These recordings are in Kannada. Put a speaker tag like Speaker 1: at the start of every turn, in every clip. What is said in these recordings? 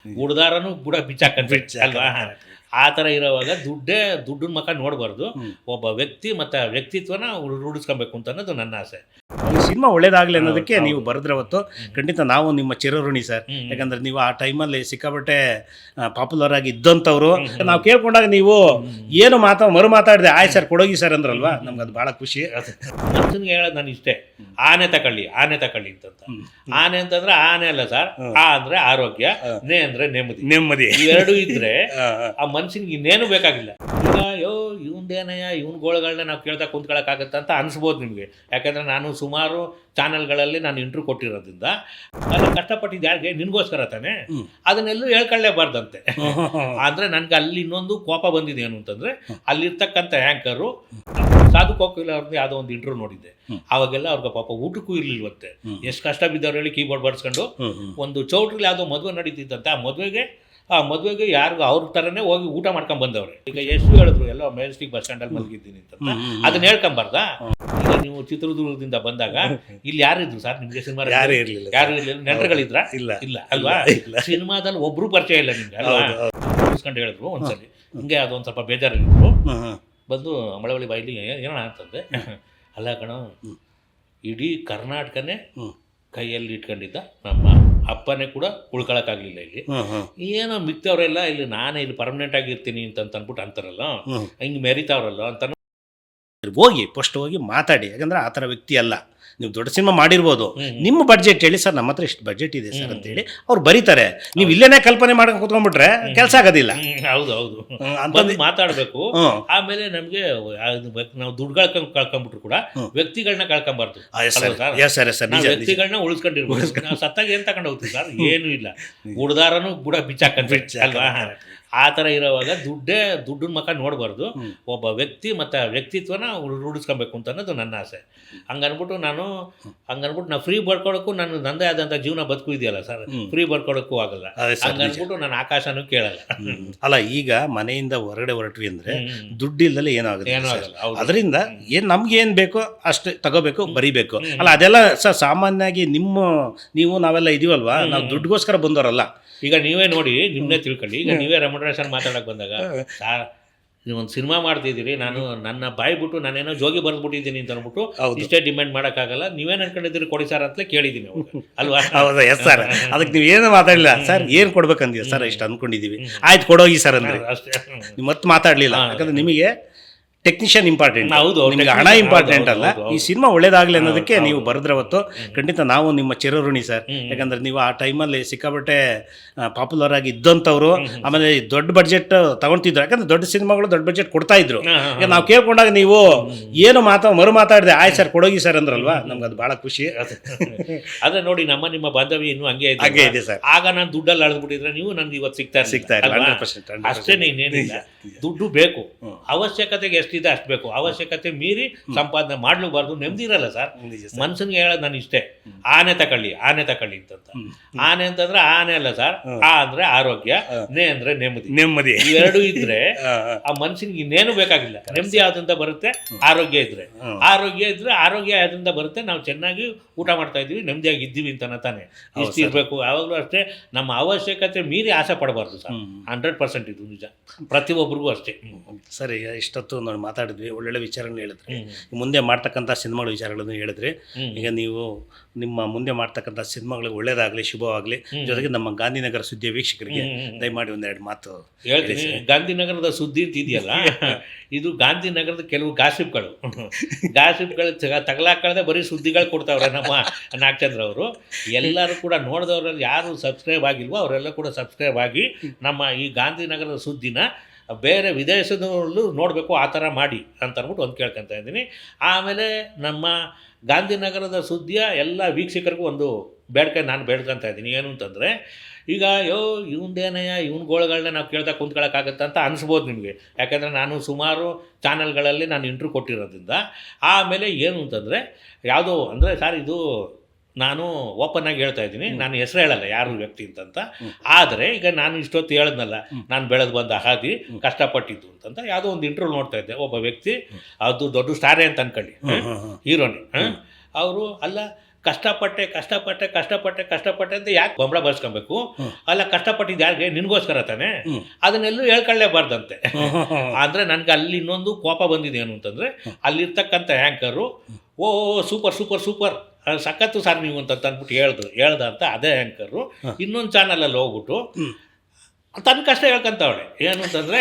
Speaker 1: ಗುಡ್ದಾರನು ಕೂಡ ಬಿಚ್ಚಾಕಂತ ಅಲ್ವಾ? ಆ ಥರ ಇರೋವಾಗ ದುಡ್ಡಿನ ಮಕ್ಕ ನೋಡಬಾರ್ದು. ಒಬ್ಬ ವ್ಯಕ್ತಿ ಮತ್ತು ವ್ಯಕ್ತಿತ್ವನ ರೂಢಿಸ್ಕೊಬೇಕು ಅಂತ ಅನ್ನೋದು ನನ್ನ ಆಸೆ.
Speaker 2: ಈ ಸಿನಿಮಾ ಒಳ್ಳೇದಾಗಲಿ ಅನ್ನೋದಕ್ಕೆ ನೀವು ಬರೆದ್ರೆ ಹೊತ್ತು ಖಂಡಿತ ನಾವು ನಿಮ್ಮ ಚಿರಋಣಿ ಸರ್. ಯಾಕಂದ್ರೆ ನೀವು ಆ ಟೈಮಲ್ಲಿ ಸಿಕ್ಕಾಪಟ್ಟೆ ಪಾಪ್ಯುಲರ್ ಆಗಿ ಇದ್ದಂಥವ್ರು. ನಾವು ಕೇಳ್ಕೊಂಡಾಗ ನೀವು ಏನು ಮರು ಮಾತಾಡಿದೆ ಆಯ್ ಸರ್ ಕೊಡೋಗಿ ಸರ್ ಅಂದ್ರಲ್ವಾ, ನಮ್ಗೆ ಅದು ಭಾಳ ಖುಷಿ.
Speaker 1: ಮನುಷ್ಯನಿಗೆ ಹೇಳೋದು ನಾನು ಇಷ್ಟೇ, ಆನೆ ತಗೊಳ್ಳಿ ಅಂತಂತ. ಆನೆ ಅಂತಂದ್ರೆ ಆನೆ ಅಲ್ಲ ಸರ್, ಆ ಅಂದ್ರೆ ಆರೋಗ್ಯ, ನೇ ಅಂದ್ರೆ ನೆಮ್ಮದಿ. ಇವೆರಡು ಇದ್ರೆ ಆ ಮನುಷ್ಯನಿಗೆ ಇನ್ನೇನು ಬೇಕಾಗಿಲ್ಲ. ಈಗ ಇವಂದೇನಯ್ಯ ಇವನ್ ಗೋಳುಗಳನ್ನ ನಾವು ಕೇಳ್ತಾ ಕುಂತ್ಕೊಳ್ಳೋಕ್ಕಾಗತ್ತ ಅಂತ ಅನಿಸ್ಬೋದು ನಿಮಗೆ. ಯಾಕಂದರೆ ನಾನು ಸುಮಾರು ಚಾನಲ್ಗಳಲ್ಲಿ ನಾನು ಇಂಟ್ರ್ಯೂ ಕೊಟ್ಟಿರೋದ್ರಿಂದ ನಾನು ಕಷ್ಟಪಟ್ಟಿದ್ದು ಯಾರಿಗೆ ನಿನಗೋಸ್ಕರ ತಾನೆ, ಅದನ್ನೆಲ್ಲೂ ಹೇಳ್ಕೊಳ್ಳೇಬಾರ್ದಂತೆ. ಅಂದರೆ ನನಗೆ ಅಲ್ಲಿ ಇನ್ನೊಂದು ಕೋಪ ಬಂದಿದೆ ಏನು ಅಂತಂದರೆ, ಅಲ್ಲಿರ್ತಕ್ಕಂಥ ಆ್ಯಂಕರು ಸಾಧು ಕೋಕಿಲ ಅವ್ರದ್ದು ಯಾವುದೋ ಒಂದು ಇಂಟ್ರ್ಯೂ ನೋಡಿದ್ದೆ. ಅವಾಗೆಲ್ಲ ಅವ್ರಿಗೆ ಪಾಪ ಊಟಕ್ಕೂ ಇರಲಿಲ್ವಂತೆ. ಎಷ್ಟು ಕಷ್ಟ ಬಿದ್ದವ್ರು ಹೇಳಿ, ಕೀಬೋರ್ಡ್ ಬರ್ಸ್ಕೊಂಡು ಒಂದು ಚೌಟ್ರಲ್ಲಿ ಯಾವುದೋ ಮದುವೆ ನಡೀತಿದ್ದಂತೆ. ಆ ಮದುವೆಗೆ ಯಾರಿಗೂ ಅವ್ರ ಥರನೇ ಹೋಗಿ ಊಟ ಮಾಡ್ಕೊಂಡು ಬಂದವ್ರೆ. ಈಗ ಎಷ್ಟು ಹೇಳಿದ್ರು ಎಲ್ಲ ಮೆಜೆಸ್ಟಿಕ್ ಬಸ್ ಸ್ಟ್ಯಾಂಡಲ್ಲಿ ಮಲಗಿದ್ದೀನಿ ಅಂತ, ಅದನ್ನ ಹೇಳ್ಕೊಂಬಾರ್ದಾ? ಈಗ ನೀವು ಚಿತ್ರದುರ್ಗದಿಂದ ಬಂದಾಗ ಇಲ್ಲಿ ಯಾರಿದ್ರು ಸರ್ ನಿಮಗೆ? ಸಿನಿಮಾ ಯಾರು ಇರಲಿಲ್ಲ. ನೆಂಟರುಗಳಿದ್ರ? ಇಲ್ಲ ಅಲ್ವಾ? ಸಿನಿಮಾದಲ್ಲಿ ಒಬ್ರು ಪರಿಚಯ ಇಲ್ಲ ನಿಮ್ಗೆ ಅಲ್ವಾ? ಇಸ್ಕೊಂಡು ಹೇಳಿದ್ರು ಒಂದ್ಸಲಿ ಹಿಂಗೆ ಅದೊಂದು ಸ್ವಲ್ಪ ಬೇಜಾರಿದ್ರು. ಬಂದು ಮಳವಳ್ಳಿ ಬಾಯಿಲಿ ಏನೋ ಅಂತಂದೆ. ಅಲ್ಲ ಕಣ, ಇಡೀ ಕರ್ನಾಟಕನೇ ಕೈಯಲ್ಲಿ ಇಟ್ಕೊಂಡಿದ್ದ ನಮ್ಮ ಅಪ್ಪನೇ ಕೂಡ ಉಳ್ಕೊಳಕ್ಕಾಗಲಿಲ್ಲ ಇಲ್ಲಿ. ಏನೋ ಮಿಕ್ಕವರೆಲ್ಲ ಇಲ್ಲಿ ನಾನೇ ಇಲ್ಲಿ ಪರ್ಮನೆಂಟ್ ಆಗಿರ್ತೀನಿ ಅಂತ ಅಂದ್ಬಿಟ್ಟು ಅಂತಾರಲ್ಲ, ಹಿಂಗೆ ಮೆರಿತಾವ್ರಲ್ಲ ಅಂತ
Speaker 2: ಹೋಗಿ ಮಾತಾಡಿ. ಯಾಕಂದ್ರೆ ಆ ಥರ ವ್ಯಕ್ತಿ ಅಲ್ಲ. ನೀವು ದೊಡ್ಡ ಸಿನಿಮಾ ಮಾಡಿರ್ಬೋದು, ನಿಮ್ಮ ಬಡ್ಜೆಟ್ ಹೇಳಿ ಸರ್, ನಮ್ಮ ಹತ್ರ ಇಷ್ಟು ಬಡ್ಜೆಟ್ ಇದೆ ಸರ್ ಅಂತೇಳಿ ಅವ್ರು ಬರೀತಾರೆ. ನೀವು ಇಲ್ಲೇನೇ ಕಲ್ಪನೆ ಮಾಡಕ್ಕೆ ಕೂತ್ಕೊಂಡ್ಬಿಟ್ರೆ ಕೆಲಸ ಆಗೋದಿಲ್ಲ.
Speaker 1: ಹೌದು ಅಂತ ಮಾತಾಡಬೇಕು. ಆಮೇಲೆ ನಮಗೆ ನಾವು ದುಡ್ಡು ಕಳ್ಕೊಂಡ್ಬಿಟ್ರು ಕೂಡ ವ್ಯಕ್ತಿಗಳನ್ನ ಕಳ್ಕೊಂಬಾರ್ದು. ವ್ಯಕ್ತಿಗಳನ್ನ ಉಳಿಸ್ಕೊಂಡಿರ್ಬೋದು. ನಾವು ಸತ್ತಾಗ ಏನ್ ತಗೊಂಡು ಹೋಗ್ತೀವಿ ಸರ್? ಏನೂ ಇಲ್ಲ. ಗುಡ್ದಾರನು ಕೂಡ ಬಿಚ್ಚಾಕಂತ ಅಲ್ವಾ? ಆ ಥರ ಇರೋವಾಗ ದುಡ್ಡಿನ ಮಕ್ಕ ನೋಡಬಾರ್ದು. ಒಬ್ಬ ವ್ಯಕ್ತಿ ಮತ್ತು ವ್ಯಕ್ತಿತ್ವನ ರೂಢಿಸ್ಕೊಬೇಕು ಅಂತ ಅನ್ನೋದು ನನ್ನ ಆಸೆ. ಹಂಗನ್ಬಿಟ್ಟು ನಾವು ಫ್ರೀ ಬರ್ಕೊಳಕ್ಕೂ ನನ್ನದೇ ಆದಂಥ ಜೀವನ ಬದುಕು ಇದೆಯಲ್ಲ ಸರ್, ಫ್ರೀ ಬರ್ಕೊಳಕ್ಕೂ ಆಗಲ್ಲ. ಹಂಗನ್ಬಿಟ್ಟು ನಾನು ಆಕಾಶನೂ ಕೇಳಲ್ಲ.
Speaker 2: ಅಲ್ಲ, ಈಗ ಮನೆಯಿಂದ ಹೊರಗಡೆ ಹೊರಟ್ರಿ ಅಂದರೆ ದುಡ್ಡು ಇಲ್ಲದೆ ಏನೂ ಆಗಲ್ಲ. ಅದರಿಂದ ನಮ್ಗೆ ಏನು ಬೇಕೋ ಅಷ್ಟು ತಗೋಬೇಕು, ಬರೀಬೇಕು. ಅಲ್ಲ, ಅದೆಲ್ಲ ಸರ್ ಸಾಮಾನ್ಯವಾಗಿ ನೀವು ನಾವೆಲ್ಲ ಇದೀವಲ್ವಾ, ನಾವು ದುಡ್ಡುಗೋಸ್ಕರ ಬಂದವರಲ್ಲ.
Speaker 1: ಈಗ ನೀವೇ ನೋಡಿ, ನಿಮ್ಮನ್ನೇ ತಿಳ್ಕೊಳ್ಳಿ. ಈಗ ನೀವೇ ರೆಮ್ಯುನರೇಷನ್ ಮಾತಾಡೋಕೆ ಬಂದಾಗ ಒಂದು ಸಿನಿಮಾ ಮಾಡ್ತಿದ್ದೀರಿ, ನಾನು ನನ್ನ ಬಾಯಿ ಬಿಟ್ಟು ನಾನೇನೋ ಜೋಗಿ ಬರೆದ್ಬಿಟ್ಟಿದ್ದೀನಿ ಅಂತ ಅಂದ್ಬಿಟ್ಟು ಇಷ್ಟೇ ಡಿಮ್ಯಾಂಡ್ ಮಾಡೋಕ್ಕಾಗಲ್ಲ. ನೀವೇನು ಅನ್ಕೊಂಡಿದ್ದೀರಿ ಕೊಡಿ ಸರ್ ಅಂತಲೇ ಕೇಳಿದ್ದೀನಿ ಅಲ್ವಾ?
Speaker 2: ಹೌದಾ? Yes sir. ಅದಕ್ಕೆ ನೀವು ಏನು ಮಾತಾಡಲಿಲ್ಲ ಸರ್, ಏನು ಕೊಡ್ಬೇಕಂದಿಲ್ಲ ಸರ್, ಇಷ್ಟು ಅಂದ್ಕೊಂಡಿದ್ದೀವಿ, ಆಯ್ತು ಕೊಡೋಗಿ ಸರ್ ಅಂದರೆ
Speaker 1: ಅಷ್ಟೇ.
Speaker 2: ನೀವು ಮತ್ತೆ ಮಾತಾಡಲಿಲ್ಲ. ಯಾಕಂದರೆ ನಿಮಗೆ ಟೆಕ್ನಿಷಿಯನ್ ಇಂಪಾರ್ಟೆಂಟ್,
Speaker 1: ಹೌದು,
Speaker 2: ನಿಮಗೆ ಹಣ ಇಂಪಾರ್ಟೆಂಟ್ ಅಲ್ಲ. ಈ ಸಿನಿಮಾ ಒಳ್ಳೇದಾಗಲಿ ಅನ್ನೋದಕ್ಕೆ ನೀವು ಬರೆದ್ರೆ ಹೊತ್ತು ಖಂಡಿತ ನಾವು ನಿಮ್ಮ ಚಿರಋಣಿ ಸರ್. ಯಾಕಂದ್ರೆ ನೀವು ಆ ಟೈಮಲ್ಲಿ ಸಿಕ್ಕಾಪಟ್ಟೆ ಪಾಪ್ಯುಲರ್ ಆಗಿ ಇದ್ದಂಥವ್ರು. ಆಮೇಲೆ ದೊಡ್ಡ ಬಡ್ಜೆಟ್ ತಗೊಳ್ತಿದ್ರು, ಯಾಕಂದ್ರೆ ದೊಡ್ಡ ಸಿನಿಮಾಗಳು ದೊಡ್ಡ ಬಡ್ಜೆಟ್ ಕೊಡ್ತಾ ಇದ್ರು. ಈಗ ನಾವು ಕೇಳ್ಕೊಂಡಾಗ ನೀವು ಏನು ಮರು ಮಾತಾಡಿದೆ ಆಯ್ ಸರ್ ಕೊಡೋಗಿ ಸರ್ ಅಂದ್ರಲ್ವಾ, ನಮ್ಗೆ ಅದು ಭಾಳ ಖುಷಿ.
Speaker 1: ಅದೇ ನೋಡಿ, ನಿಮ್ಮ ಬಾಂಧವ್ಯ ಇನ್ನೂ ಹಂಗೆ ಇದೆ ಸರ್. ಆಗ ನಾನು ದುಡ್ಡಲ್ಲಿ ಅಳೆದ್ಬಿಟ್ಟಿದ್ರೆ ನೀವು ನನಗೆ ಇವತ್ತು ಸಿಗ್ತಾ ಇಲ್ಲ. ಅಷ್ಟೇ, ಇನ್ನೇನಿಲ್ಲ. ದುಡ್ಡು ಬೇಕು, ಅವಶ್ಯಕತೆಗೆ ಎಷ್ಟಿದೆ ಅಷ್ಟು ಬೇಕು. ಅವಶ್ಯಕತೆ ಮೀರಿ ಸಂಪಾದನೆ ಮಾಡ್ಲೂಬಾರ್ದು. ನೆಮ್ಮದಿ ಇರಲ್ಲ ಸರ್. ಮನುಷ್ಯನಿಗೆ ಹೇಳೋದು ನಾನು ಇಷ್ಟೇ, ಆನೆ ತಗೊಳ್ಳಿ ಅಂತಂತ. ಆನೆ ಅಂತಂದ್ರೆ ಆನೆ ಅಲ್ಲ ಸರ್, ಆ ಅಂದ್ರೆ ಆರೋಗ್ಯ, ನೇ ಅಂದ್ರೆ ನೆಮ್ಮದಿ. ಇವೆರಡು ಇದ್ರೆ ಆ ಮನುಷ್ಯನಿಗೆ ಇನ್ನೇನು ಬೇಕಾಗಿಲ್ಲ. ನೆಮ್ಮದಿ ಯಾವ್ದ್ರಿಂದ ಬರುತ್ತೆ? ಆರೋಗ್ಯ ಇದ್ರೆ ಆರೋಗ್ಯ ಯಾವ್ದ್ರಿಂದ ಬರುತ್ತೆ? ನಾವು ಚೆನ್ನಾಗಿ ಊಟ ಮಾಡ್ತಾ ಇದ್ದೀವಿ, ನೆಮ್ಮದಿಯಾಗಿ ಇದ್ದೀವಿ ಅಂತ ತಾನೆ. ಇಷ್ಟು ಇರಬೇಕು. ಯಾವಾಗಲೂ ಅಷ್ಟೇ, ನಮ್ಮ ಅವಶ್ಯಕತೆ ಮೀರಿ ಆಸೆ ಪಡಬಾರ್ದು ಸರ್. 100% ಇದು ನಿಜ, ಪ್ರತಿಯೊಬ್ಬರಿಗೂ ಅಷ್ಟೇ.
Speaker 2: ಸರಿ, ಇಷ್ಟೊತ್ತು ನೋಡಿ ಮಾತಾಡಿದ್ವಿ, ಒಳ್ಳೊಳ್ಳೆ ವಿಚಾರಗಳನ್ನ ಹೇಳಿದ್ರಿ. ಮುಂದೆ ಮಾಡ್ತಕ್ಕಂಥ ಸಿನಿಮಾಗಳ ವಿಚಾರಗಳನ್ನು ಹೇಳಿದ್ರಿ. ಈಗ ನೀವು ನಿಮ್ಮ ಮುಂದೆ ಮಾಡ್ತಕ್ಕಂಥ ಸಿನಿಮಾಗಳಿಗೆ ಒಳ್ಳೇದಾಗಲಿ, ಶುಭವಾಗಲಿ. ಜೊತೆಗೆ ನಮ್ಮ ಗಾಂಧಿನಗರ ಸುದ್ದಿಯ ವೀಕ್ಷಕರಿಗೆ ದಯಮಾಡಿ ಒಂದೆರಡು ಮಾತು
Speaker 1: ಹೇಳ್ತೀನಿ. ಗಾಂಧಿನಗರದ ಸುದ್ದಿ ಇದೆಯಲ್ಲ, ಇದು ಗಾಂಧಿನಗರದ ಕೆಲವು ಗಾಸಿಪ್ಗಳು ತಗಲಾಕಳದೆ ಬರೀ ಸುದ್ದಿಗಳು ಕೊಡ್ತಾವ್ರೆ ನಮ್ಮ ನಾಗಚಂದ್ರ ಅವರು. ಎಲ್ಲರೂ ಕೂಡ ನೋಡಿದವರಲ್ಲಿ ಯಾರು ಸಬ್ಸ್ಕ್ರೈಬ್ ಆಗಿಲ್ವೋ ಅವರೆಲ್ಲ ಕೂಡ ಸಬ್ಸ್ಕ್ರೈಬ್ ಆಗಿ ನಮ್ಮ ಈ ಗಾಂಧಿನಗರದ ಸುದ್ದಿನ ಬೇರೆ ವಿದೇಶದಲ್ಲೂ ನೋಡಬೇಕು, ಆ ಥರ ಮಾಡಿ ಅಂತ ಅಂದ್ಬಿಟ್ಟು ಒಂದು ಕೇಳ್ಕೊತಾ ಇದ್ದೀನಿ. ಆಮೇಲೆ ನಮ್ಮ ಗಾಂಧಿನಗರದ ಸುದ್ದಿಯ ಎಲ್ಲ ವೀಕ್ಷಕರಿಗೂ ಒಂದು ಬೇಡಿಕೆ ನಾನು ಬೇಡ್ಕೊತಾ ಇದ್ದೀನಿ. ಏನು ಅಂತಂದರೆ, ಈಗ ಇವಂದೇನಯ್ಯ ಇವನ್ ಗೋಳುಗಳನ್ನ ನಾವು ಕೇಳ್ತಾ ಕುಂತ್ಕೊಳ್ಳೋಕ್ಕಾಗತ್ತ ಅಂತ ಅನಿಸ್ಬೋದು ನಿಮಗೆ. ಯಾಕೆಂದರೆ ನಾನು ಸುಮಾರು ಚಾನಲ್ಗಳಲ್ಲಿ ನಾನು ಇಂಟ್ರ್ಯೂ ಕೊಟ್ಟಿರೋದ್ರಿಂದ. ಆಮೇಲೆ ಏನು ಅಂತಂದರೆ, ಯಾವುದೋ ಅಂದರೆ ಸರ್, ಇದು ನಾನು ಓಪನ್ ಆಗಿ ಹೇಳ್ತಾ ಇದ್ದೀನಿ, ನಾನು ಹೆಸರು ಹೇಳಲ್ಲ ಯಾರು ವ್ಯಕ್ತಿ ಅಂತಂತ. ಆದರೆ ಈಗ ನಾನು ಇಷ್ಟೊತ್ತು ಹೇಳಿದ್ನಲ್ಲ, ನಾನು ಬೆಳೆದು ಬಂದ ಹಾದಿ ಕಷ್ಟಪಟ್ಟಿದ್ದು ಅಂತಂತ ಯಾವುದೋ ಒಂದು ಇಂಟ್ರ್ಯೂ ನೋಡ್ತಾ ಇದ್ದೆ. ಒಬ್ಬ ವ್ಯಕ್ತಿ, ಅದು ದೊಡ್ಡ ಸ್ಟಾರೇ ಅಂತ ಅನ್ಕೊಳ್ಳಿ, ಹೀರೋನೇ ಅವರು. ಅಲ್ಲ, ಕಷ್ಟಪಟ್ಟೆ ಅಂತ ಯಾಕೆ ಬಂಬಳ ಬರ್ಸ್ಕೊಬೇಕು? ಅಲ್ಲ, ಕಷ್ಟಪಟ್ಟಿದ್ದು ಯಾರಿಗೆ? ನಿನ್ಗೋಸ್ಕರ ತಾನೆ. ಅದನ್ನೆಲ್ಲೂ ಹೇಳ್ಕೊಳ್ಳೇಬಾರ್ದಂತೆ. ಅಂದರೆ ನನಗೆ ಅಲ್ಲಿ ಇನ್ನೊಂದು ಕೋಪ ಬಂದಿದೆ ಏನು ಅಂತಂದರೆ, ಅಲ್ಲಿರ್ತಕ್ಕಂಥ ಆ್ಯಂಕರು ಓ ಸೂಪರ್ ಸೂಪರ್ ಸೂಪರ್ ಸಖತ್ತು ಸರ್ ನೀವು ಅಂತ ಅಂದ್ಬಿಟ್ಟು ಹೇಳ್ದ ಅಂತ ಅದೇ ಆ್ಯಂಕರು ಇನ್ನೊಂದು ಚಾನಲಲ್ಲಿ ಹೋಗ್ಬಿಟ್ಟು ತನ್ನ ಕಷ್ಟ ಹೇಳ್ಕೊಂತವಳೆ. ಏನು ಅಂತಂದರೆ,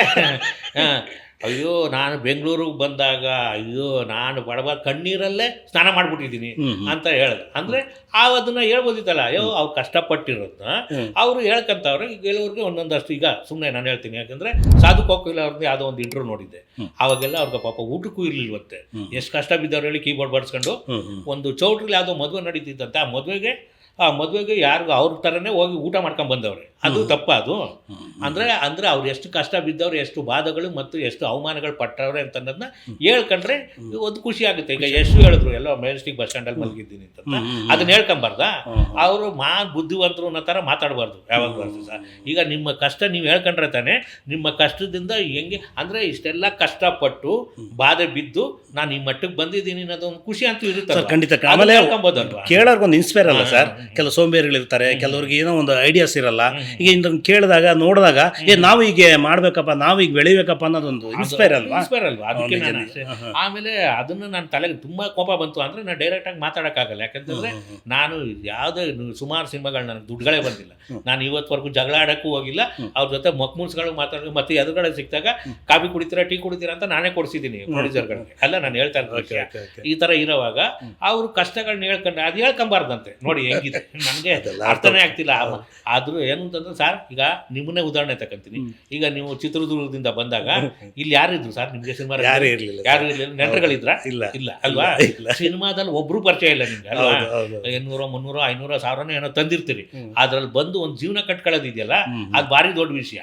Speaker 1: ಅಯ್ಯೋ ನಾನು ಬೆಂಗಳೂರಿಗೆ ಬಂದಾಗ ಅಯ್ಯೋ ನಾನು ಬಡವ ಕಣ್ಣೀರಲ್ಲೇ ಸ್ನಾನ ಮಾಡಿಬಿಟ್ಟಿದ್ದೀನಿ ಅಂತ ಹೇಳ್ದೆ. ಅಂದರೆ ಅದನ್ನು ಹೇಳ್ಬೋದಿತ್ತಲ್ಲ, ಅಯ್ಯೋ ಅವ್ರು ಕಷ್ಟಪಟ್ಟಿರೋದನ್ನ ಅವರು ಹೇಳ್ಕೊಂತವ್ರೆ. ಈಗ ಕೆಲವ್ರಿಗೆ ಒಂದೊಂದಷ್ಟು, ಈಗ ಸುಮ್ಮನೆ ನಾನು ಹೇಳ್ತೀನಿ, ಯಾಕಂದರೆ ಸಾಧು ಕೋಕಿಲ ಅವ್ರದ್ದು ಯಾವುದೋ ಒಂದು ಇಂಟರ್ವ್ಯೂ ನೋಡಿದ್ದೆ. ಅವಾಗೆಲ್ಲ ಅವ್ರಿಗೆ ಪಾಪ ಊಟಕ್ಕೂ ಇರಲಿಲ್ವಂತೆ. ಎಷ್ಟು ಕಷ್ಟ ಬಿದ್ದವ್ರು ಹೇಳಿ, ಕೀಬೋರ್ಡ್ ಬರ್ಸ್ಕೊಂಡು ಒಂದು ಚೌಟ್ರಲ್ಲಿ ಯಾವುದೋ ಮದುವೆ ನಡೀತಿದ್ದಂತೆ. ಆ ಮದುವೆಗೆ ಯಾರಿಗೂ ಅವ್ರ ಥರನೇ ಹೋಗಿ ಊಟ ಮಾಡ್ಕೊಂಡು ಬಂದವ್ರೆ. ಅದು ತಪ್ಪ ಅದು. ಅಂದರೆ ಅವ್ರು ಎಷ್ಟು ಕಷ್ಟ ಬಿದ್ದವ್ರು, ಎಷ್ಟು ಬಾಧಗಳು ಮತ್ತು ಎಷ್ಟು ಅವಮಾನಗಳು ಪಟ್ಟವ್ರೆ ಅಂತ ಅನ್ನೋದನ್ನ ಹೇಳ್ಕೊಂಡ್ರೆ ಒಂದು ಖುಷಿ ಆಗುತ್ತೆ. ಈಗ ಎಷ್ಟು ಹೇಳಿದ್ರು ಎಲ್ಲೋ ಮೆಜೆಸ್ಟಿಕ್ ಬಸ್ ಸ್ಟ್ಯಾಂಡಲ್ಲಿ ಮಲಗಿದ್ದೀನಿ ಅಂತ, ಅದನ್ನ ಹೇಳ್ಕೊಂಬಾರ್ದ? ಅವರು ಬುದ್ಧಿವಂತರು ಅನ್ನೋ ಥರ ಮಾತಾಡಬಾರ್ದು ಯಾವಾಗಲೂ ಸಹ. ಈಗ ನಿಮ್ಮ ಕಷ್ಟ ನೀವು ಹೇಳ್ಕೊಂಡ್ರೆ ತಾನೆ ನಿಮ್ಮ ಕಷ್ಟದಿಂದ ಹೆಂಗೆ ಅಂದರೆ ಇಷ್ಟೆಲ್ಲ ಕಷ್ಟಪಟ್ಟು ಬಾಧೆ ಬಿದ್ದು ನಾನು ಈ ಮಟ್ಟಕ್ಕೆ ಬಂದಿದ್ದೀನಿ ಅನ್ನೋದೊಂದು ಖುಷಿ ಅಂತೂ ಇರುತ್ತೆ.
Speaker 2: ಖಂಡಿತ. ಆಮೇಲೆ ಹೇಳ್ಕೊಬೋದಲ್ವಾ, ಕೇಳೋರ್ಗೊಂದು ಇನ್ಸ್ಪೈರ್ ಅಲ್ಲ ಸರ್. ಕೆಲವು ಸೋಂಬೇರಿಗಳಿರ್ತಾರೆ, ಕೆಲವ್ರಿಗೆ ಏನೋ ಒಂದು ಐಡಿಯಾಸ್ ಇರಲ್ಲ. ಈಗ ಇದನ್ನು ಕೇಳಿದಾಗ ನೋಡಿದಾಗ ನಾವು ಹೀಗೆ ಮಾಡ್ಬೇಕಪ್ಪ, ನಾವು ಈಗ ಬೆಳಿಬೇಕಪ್ಪ ಅನ್ನೋದೊಂದು ಇನ್ಸ್ಪೈರ್ ಅಲ್ವಾ?
Speaker 1: ಅದಕ್ಕೆ ಆಮೇಲೆ ಅದನ್ನು ನನ್ನ ತಲೆಗೆ ತುಂಬ ಕೋಪ ಬಂತು. ಅಂದರೆ ನಾನು ಡೈರೆಕ್ಟಾಗಿ ಮಾತಾಡೋಕ್ಕಾಗಲ್ಲ. ಯಾಕಂತಂದರೆ ನಾನು ಯಾವುದೇ ಸುಮಾರು ಸಿನಿಮಾಗಳು ನನಗೆ ದುಡ್ಡುಗಳೇ ಬಂದಿಲ್ಲ. ನಾನು ಇವತ್ತವರೆಗೂ ಜಗಳ ಆಡೋಕ್ಕೂ ಹೋಗಿಲ್ಲ. ಅವ್ರ ಜೊತೆ ಮಕ್ಮೂನ್ಸ್ಗಳು ಮಾತಾಡೋದು, ಮತ್ತು ಎದುರುಗಡೆ ಸಿಕ್ಕಿದಾಗ ಕಾಫಿ ಕುಡಿತೀರಾ ಟೀ ಕುಡಿತೀರಾ ಅಂತ ನಾನೇ ಕೊಡಿಸಿದ್ದೀನಿ ಪ್ರೊಡ್ಯೂಸರ್ಗಳಿಗೆ. ಅಲ್ಲ, ನಾನು ಹೇಳ್ತಾ ಇರ್ತೀನಿ. ಈ ಥರ ಇರೋವಾಗ ಅವರು ಕಷ್ಟಗಳನ್ನ ಹೇಳ್ಕೊಂಡ್ರೆ ಅದು ಹೇಳ್ಕೊಂಬಾರ್ದಂತೆ. ನೋಡಿ ಹೆಂಗಿದೆ, ನನಗೆ ಅರ್ಥನೇ ಆಗ್ತಿಲ್ಲ. ಆದರೂ ಏನು ಅಂತಂದ್ರೆ ಸರ್, ಈಗ ನಿಮ್ಮನ್ನೇ ಉದಾಹರಣೆ ತಗೊಂತೀನಿ. ಈಗ ನೀವು ಚಿತ್ರದುರ್ಗದಿಂದ ಬಂದಾಗ ಇಲ್ಲಿ ಯಾರಿದ್ರು ಸರ್ ನಿಮಗೆ? ಸಿನಿಮಾ ಯಾರು ಇರಲಿಲ್ಲ. ನೆಂಟರುಗಳಿದ್ರ? ಇಲ್ಲ ಅಲ್ವಾ? ಸಿನಿಮಾದಲ್ಲಿ ಒಬ್ರು ಪರಿಚಯ ಇಲ್ಲ ನಿಮ್ಗೆ ಅಲ್ವಾ? 800, 300, 500, 1000 ಏನೋ ತಂದಿರ್ತೀರಿ. ಅದ್ರಲ್ಲಿ ಬಂದು ಒಂದು ಜೀವನ ಕಟ್ಕೊಳ್ಳೋದಿದೆಯಲ್ಲ, ಅದು ಭಾರಿ ದೊಡ್ಡ ವಿಷಯ.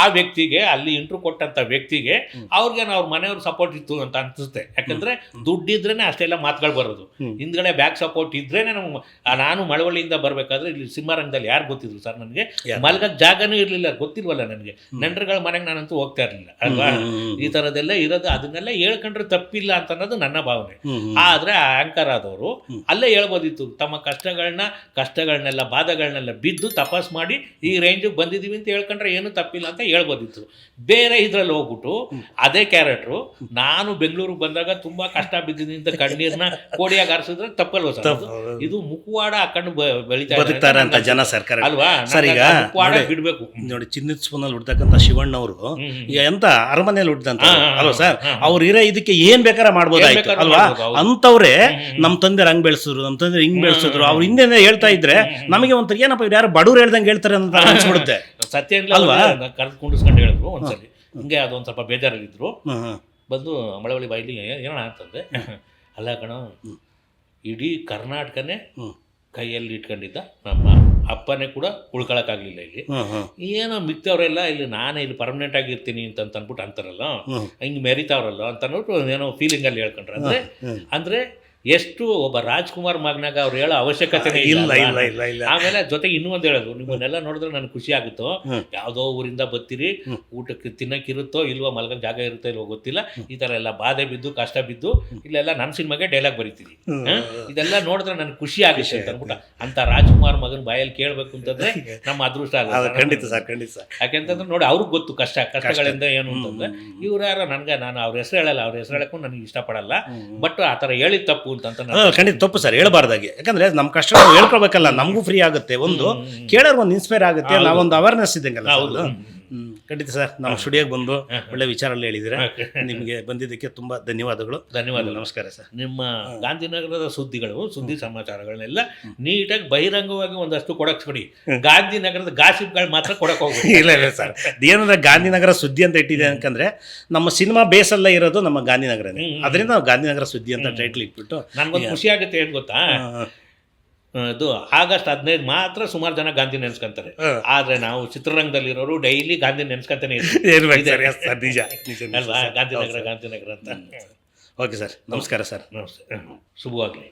Speaker 1: ಆ ವ್ಯಕ್ತಿಗೆ, ಅಲ್ಲಿ ಇಂಟ್ರೂ ಕೊಟ್ಟಂತ ವ್ಯಕ್ತಿಗೆ ಅವ್ರಿಗೆ ಅವ್ರ ಮನೆಯವ್ರ ಸಪೋರ್ಟ್ ಇತ್ತು ಅಂತ ಅನ್ಸುತ್ತೆ. ಯಾಕಂದ್ರೆ ದುಡ್ಡಿದ್ರೇನೆ ಅಷ್ಟೆಲ್ಲ ಮಾತುಗಳು ಬರೋದು. ಹಿಂದ್ಗಡೆ ಬ್ಯಾಕ್ ಸಪೋರ್ಟ್ ಇದ್ರೇನೆ ನಾನು ಮಳವಳ್ಳಿಯಿಂದ ಬರ್ಬೇಕಾದ್ರೆ ಇಲ್ಲಿ ಸಿನಿಮಾ ರಂಗದಲ್ಲಿ ಯಾರು ಗೊತ್ತಿದ್ರು ಸರ್ ನನಗೆ? ಮಲ್ಗಕ್ಕೆ ಜಾಗನೂ ಇರಲಿಲ್ಲ, ಗೊತ್ತಿಲ್ವಲ್ಲ ನನಗೆ. ನೆಂಟರುಗಳ ಮನೆಗೆ ನಾನಂತೂ ಹೋಗ್ತಾ ಇರಲಿಲ್ಲ ಅಲ್ವಾ? ಈ ಥರದ್ದೆಲ್ಲ ಇರೋದು, ಅದನ್ನೆಲ್ಲ ಹೇಳ್ಕೊಂಡ್ರೆ ತಪ್ಪಿಲ್ಲ ಅಂತ ಅನ್ನೋದು ನನ್ನ ಭಾವನೆ. ಆದರೆ ಆ ಆಂಕರ್ ಆದವರು ಅಲ್ಲೇ ಹೇಳ್ಬೋದಿತ್ತು, ತಮ್ಮ ಕಷ್ಟಗಳನ್ನೆಲ್ಲ ಬಾಧೆಗಳನ್ನೆಲ್ಲ ಬಿದ್ದು ತಪಾಸ್ ಮಾಡಿ ಈ ರೇಂಜಿಗೆ ಬಂದಿದ್ದೀವಿ ಅಂತ ಹೇಳ್ಕೊಂಡ್ರೆ ಏನು ತಪ್ಪಿಲ್ಲ ಅಂತ ಹೇಳ್ಬೋದಿತ್ತು. ಬೇರೆ ಇದ್ರಲ್ಲಿ ಹೋಗ್ಬಿಟ್ಟು ಅದೇ ಕ್ಯಾರೆಕ್ಟ್ರು ನಾನು ಬೆಂಗಳೂರಿಗೆ ಬಂದಾಗ ತುಂಬಾ ಕಷ್ಟ ಬಿದ್ದಿದ್ದೀನಿ ಅಂತ ಕಣ್ಣೀರ್ನ ಕೋಡಿಯಾಗಿ ಹಾರಿಸಿದ್ರೆ ತಪ್ಪಲ್ವ ಸರ್? ಇದು ಮುಖವಾಡ ಹಾಕೊಂಡು
Speaker 2: ಬದುಕ್ತಾರೆ ಅಂತ ಜನ ಸರ್ಕಾರ
Speaker 1: ಅಲ್ವಾ?
Speaker 2: ಸರ್, ಈಗ
Speaker 1: ಬಿಡ್ಬೇಕು
Speaker 2: ನೋಡಿ, ಚಿನ್ನದ ಸ್ಪೂನಲ್ಲಿ ಹುಡ್ತಕ್ಕಂಥ ಶಿವಣ್ಣವರು ಈಗ ಎಂತ ಅರಮನೆಯಲ್ಲಿ ಹುಟ್ಟಿದಂತ ಅಲ್ವಾ ಸರ್? ಅವ್ರು ಇರೋ ಇದಕ್ಕೆ ಏನ್ ಬೇಕಾರ ಮಾಡ್ಬೋದಾಯ್ತು ಅಲ್ವಾ? ಅಂತವ್ರೆ ನಮ್ಮ ತಂದೆ ಹಂಗ್ ಬೆಳೆಸಿದ್ರು, ನಮ್ಮ ತಂದೆ ಹಿಂಗ್ ಬೆಳೆಸಿದ್ರು, ಅವ್ರು ಹಿಂದೆ ಹೇಳ್ತಾ ಇದ್ರೆ ನಮಗೆ ಒಂಥರ ಏನಪ್ಪ ಇವ್ರು ಯಾರು ಬಡವ್ರು ಹೇಳ್ದಂಗೆ ಹೇಳ್ತಾರೆ ಅಂತ ಅನ್ಸ್ಬಿಡುತ್ತೆ.
Speaker 1: ಸತ್ಯ ಅಲ್ವಾ? ಕರೆದು ಕುಂಡಿಸ್ಕೊಂಡು ಹೇಳಿದ್ರು ಒಂದ್ಸಲಿ, ಹಿಂಗೆ ಅದೊಂದು ಸ್ವಲ್ಪ ಬೇಜಾರಲ್ಲಿದ್ರು. ಬಂದು ಮಳವಳ್ಳಿ ಬಾಯಿಲಿ ಏನೋ ಅಂತಂದೆ, ಅಲ್ಲ ಕಣೋ, ಇಡೀ ಕರ್ನಾಟಕನೇ ಕೈಯಲ್ಲಿ ಇಟ್ಕೊಂಡಿದ್ದ ನಮ್ಮ ಅಪ್ಪನೇ ಕೂಡ ಉಳ್ಕೊಳಕ್ಕಾಗಲಿಲ್ಲ ಇಲ್ಲಿ. ಏನೋ ಮಿಕ್ತವ್ರೆಲ್ಲ ಇಲ್ಲಿ ನಾನೇ ಇಲ್ಲಿ ಪರ್ಮನೆಂಟ್ ಆಗಿರ್ತೀನಿ ಅಂತ ಅಂದ್ಬಿಟ್ಟು ಅಂತಾರಲ್ಲ, ಹಿಂಗೆ ಮೆರಿತಾವ್ರಲ್ಲ ಅಂತ ಅಂದ್ಬಿಟ್ಟು ಏನೋ ಫೀಲಿಂಗಲ್ಲಿ ಹೇಳ್ಕೊಂಡ್ರೆ. ಅಂದರೆ ಎಷ್ಟು ಒಬ್ಬ ರಾಜ್ಕುಮಾರ್ ಮಗನಾಗ ಅವ್ರು ಹೇಳೋ ಅವಶ್ಯಕತೆನೇ ಇಲ್ಲ. ಆಮೇಲೆ ಜೊತೆಗೆ ಇನ್ನೂ ಒಂದು ಹೇಳೋದು, ನಿಮ್ಮನ್ನೆಲ್ಲ ನೋಡಿದ್ರೆ ನನಗೆ ಖುಷಿ ಆಗುತ್ತೋ, ಯಾವುದೋ ಊರಿಂದ ಬರ್ತೀರಿ, ಊಟಕ್ಕೆ ತಿನ್ನಕ್ಕಿರುತ್ತೋ ಇಲ್ವೋ, ಮಲ್ಗಕ್ಕೆ ಜಾಗ ಇರುತ್ತೋ ಇಲ್ವೋ ಗೊತ್ತಿಲ್ಲ, ಈ ಥರ ಎಲ್ಲ ಬಾಧೆ ಬಿದ್ದು ಕಷ್ಟ ಬಿದ್ದು ಇಲ್ಲೆಲ್ಲ ನನ್ನ ಸಿನಿಮಾಗೆ ಡೈಲಾಗ್ ಬರೀತೀರಿ. ಇದೆಲ್ಲ ನೋಡಿದ್ರೆ ನನಗೆ ಖುಷಿ ಆಗುತ್ತೆ ಅಂತ ಅಂದ್ಬಿಟ್ಟು ಅಂತ ರಾಜ್ಕುಮಾರ್ ಮಗನ ಬಾಯಲ್ಲಿ ಕೇಳಬೇಕು ಅಂತಂದ್ರೆ ನಮ್ಮ ಅದೃಷ್ಟ ಅಲ್ಲ.
Speaker 2: ಖಂಡಿತ ಸರ್, ಖಂಡಿತ.
Speaker 1: ಯಾಕೆಂತಂದ್ರೆ ನೋಡಿ, ಅವ್ರಿಗೆ ಗೊತ್ತು ಕಷ್ಟಗಳಿಂದ ಏನು ಅಂತಂದ್ರೆ. ಇವ್ರು ಯಾರೋ ನನಗೆ, ನಾನು ಅವ್ರ ಹೆಸರು ಹೇಳಲ್ಲ, ಅವ್ರ ಹೆಸರು ಹೇಳಕ್ಕೂ ನನಗೆ ಇಷ್ಟಪಡಲ್ಲ. ಬಟ್ ಆ ಥರ ಹೇಳಿದ ತಪ್ಪು
Speaker 2: ಖಂಡಿತ ತಪ್ಪು ಸರ್, ಹೇಳ್ಬಾರ್ದಾಗೆ. ಯಾಕಂದ್ರೆ ನಮ್ಮ ಕಷ್ಟ ನಾವು ಹೇಳ್ಕೊಳ್ಬೇಕಲ್ಲ, ನಮಗೂ ಫ್ರೀ ಆಗುತ್ತೆ, ಒಂದು ಕೇಳೋರ್ಗೆ ಒಂದು ಇನ್ಸ್ಪೈರ್ ಆಗುತ್ತೆ, ನಾವೊಂದು ಅವೇರ್ನೆಸ್ ಇದ್ದಂಗಲ್ಲ. ಖಂಡಿತ ಸರ್, ನಮ್ಮ ಸ್ಟುಡಿಯೋಗೆ ಬಂದು ಒಳ್ಳೆ ವಿಚಾರಗಳು ಹೇಳಿದ್ರೆ ನಿಮಗೆ ಬಂದಿದ್ದಕ್ಕೆ ತುಂಬಾ ಧನ್ಯವಾದಗಳು. ನಮಸ್ಕಾರ ಸರ್.
Speaker 1: ನಿಮ್ಮ ಗಾಂಧಿನಗರದ ಸುದ್ದಿ ಸಮಾಚಾರಗಳನ್ನೆಲ್ಲ ನೀಟಾಗಿ ಬಹಿರಂಗವಾಗಿ ಒಂದಷ್ಟು ಕೊಡಕ್ ಬಿಡಿ. ಗಾಂಧಿನಗರದ ಗಾಸಿಪ್ಗಳು ಮಾತ್ರ ಕೊಡಕ್ ಹೋಗ್ಬೇಕು.
Speaker 2: ಇಲ್ಲ ಸರ್, ಏನಂದ್ರೆ ಗಾಂಧಿನಗರ ಸುದ್ದಿ ಅಂತ ಇಟ್ಟಿದೆ ಯಾಕಂದ್ರೆ ನಮ್ಮ ಸಿನಿಮಾ ಬೇಸಲ್ಲ ಇರೋದು ನಮ್ಮ ಗಾಂಧಿನಗರನೇ, ಅದರಿಂದ ನಾವು ಗಾಂಧಿನಗರ ಸುದ್ದಿ ಅಂತ ಟೈಟ್ಲ್ ಇಟ್ಬಿಟ್ಟು
Speaker 1: ನನ್ಗೊಂದು ಖುಷಿ ಆಗುತ್ತೆ. ಏನು ಗೊತ್ತಾ, ಇದು August 15 ಮಾತ್ರ ಸುಮಾರು ಜನ ಗಾಂಧಿ ನೆನೆಸ್ಕೊಂತಾರೆ. ಆದ್ರೆ ನಾವು ಚಿತ್ರರಂಗದಲ್ಲಿರೋರು ಡೈಲಿ ಗಾಂಧಿ ನೆನೆಸ್ಕೊಂತಾನೆ ಅಲ್ವಾ? ಗಾಂಧಿನಗರ ಅಂತ.
Speaker 2: ಓಕೆ ಸರ್, ನಮಸ್ಕಾರ ಸರ್.
Speaker 1: ನಮಸ್ತೆ, ಶುಭವಾಗಲಿ.